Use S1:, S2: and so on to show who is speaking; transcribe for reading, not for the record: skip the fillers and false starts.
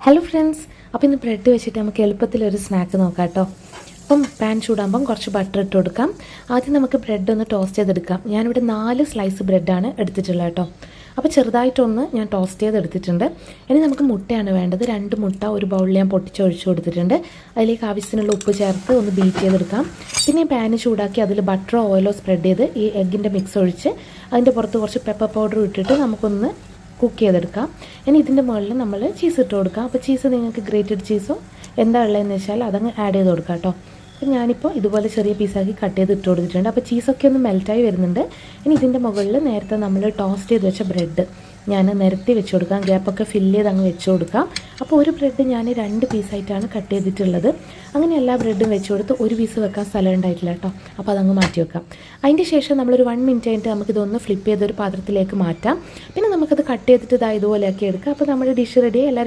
S1: Hello friends, അപ്പോൾ ഇന്ന് bread വെച്ചിട്ട് നമുക്ക് എളുപ്പത്തിലൊരു സ്നാക്ക് നോക്കാം കേട്ടോ. അപ്പം പാൻ ചൂടാകുമ്പം കുറച്ച് ബട്ടർ ഇട്ട് കൊടുക്കാം. ആദ്യം നമുക്ക് ബ്രെഡ് ഒന്ന് ടോസ്റ്റ് ചെയ്തെടുക്കാം. ഞാനിവിടെ 4 സ്ലൈസ് ബ്രെഡാണ് എടുത്തിട്ടുള്ളത് കേട്ടോ. അപ്പോൾ ചെറുതായിട്ടൊന്ന് ഞാൻ ടോസ്റ്റ് ചെയ്തെടുത്തിട്ടുണ്ട്. ഇനി നമുക്ക് മുട്ടയാണ് വേണ്ടത്. 2 മുട്ട ഒരു ബൗളിൽ ഞാൻ പൊട്ടിച്ചൊഴിച്ച് കൊടുത്തിട്ടുണ്ട്. അതിലേക്ക് ആവശ്യത്തിനുള്ള ഉപ്പ് ചേർത്ത് ഒന്ന് ബീറ്റ് ചെയ്തെടുക്കാം. പിന്നെ പാന് ചൂടാക്കി അതിൽ ബട്ടറോ ഓയിലോ സ്പ്രെഡ് ചെയ്ത് ഈ എഗ്ഗിൻ്റെ മിക്സ് ഒഴിച്ച് അതിൻ്റെ പുറത്ത് കുറച്ച് പെപ്പർ പൗഡർ ഇട്ടിട്ട് നമുക്കൊന്ന് കുക്ക് ചെയ്തെടുക്കാം. ഇനി ഇതിൻ്റെ മുകളിൽ നമ്മൾ ചീസ് ഇട്ട് കൊടുക്കാം. അപ്പോൾ ചീസ് നിങ്ങൾക്ക് ഗ്രേറ്റഡ് ചീസോ എന്താ ഉള്ളതെന്ന് വെച്ചാൽ അതങ്ങ് ആഡ് ചെയ്ത് കൊടുക്കാം കേട്ടോ. അപ്പോൾ ഞാനിപ്പോൾ ഇതുപോലെ ചെറിയ പീസാക്കി കട്ട് ചെയ്ത് ഇട്ട് കൊടുത്തിട്ടുണ്ട്. അപ്പോൾ ചീസൊക്കെ ഒന്ന് മെൽറ്റായി വരുന്നുണ്ട്. ഇനി ഇതിൻ്റെ മുകളിൽ നേരത്തെ നമ്മൾ ടോസ്റ്റ് ചെയ്ത് വെച്ച ബ്രെഡ് ഞാൻ നിരത്തി വെച്ച് കൊടുക്കാം. ഗ്യാപ്പൊക്കെ ഫില്ല് ചെയ്ത് അങ്ങ് വെച്ച് കൊടുക്കാം. അപ്പോൾ ഒരു ബ്രെഡ് ഞാൻ 2 പീസായിട്ടാണ് കട്ട് ചെയ്തിട്ടുള്ളത്. അങ്ങനെ എല്ലാ ബ്രെഡും വെച്ച് കൊടുത്ത് ഒരു പീസ് വെക്കാൻ സ്ഥലം ഉണ്ടായിട്ടില്ല കേട്ടോ. അപ്പോൾ അതങ്ങ് മാറ്റി വെക്കാം. അതിൻ്റെ ശേഷം നമ്മളൊരു 1 മിനിറ്റ് കഴിഞ്ഞിട്ട് നമുക്കിതൊന്ന് ഫ്ലിപ്പ് ചെയ്തൊരു പാത്രത്തിലേക്ക് മാറ്റാം. പിന്നെ നമുക്കത് കട്ട് ചെയ്തിട്ട് ഇതുപോലെയൊക്കെ എടുക്കാം. അപ്പോൾ നമ്മുടെ ഡിഷ് റെഡി. എല്ലാവരും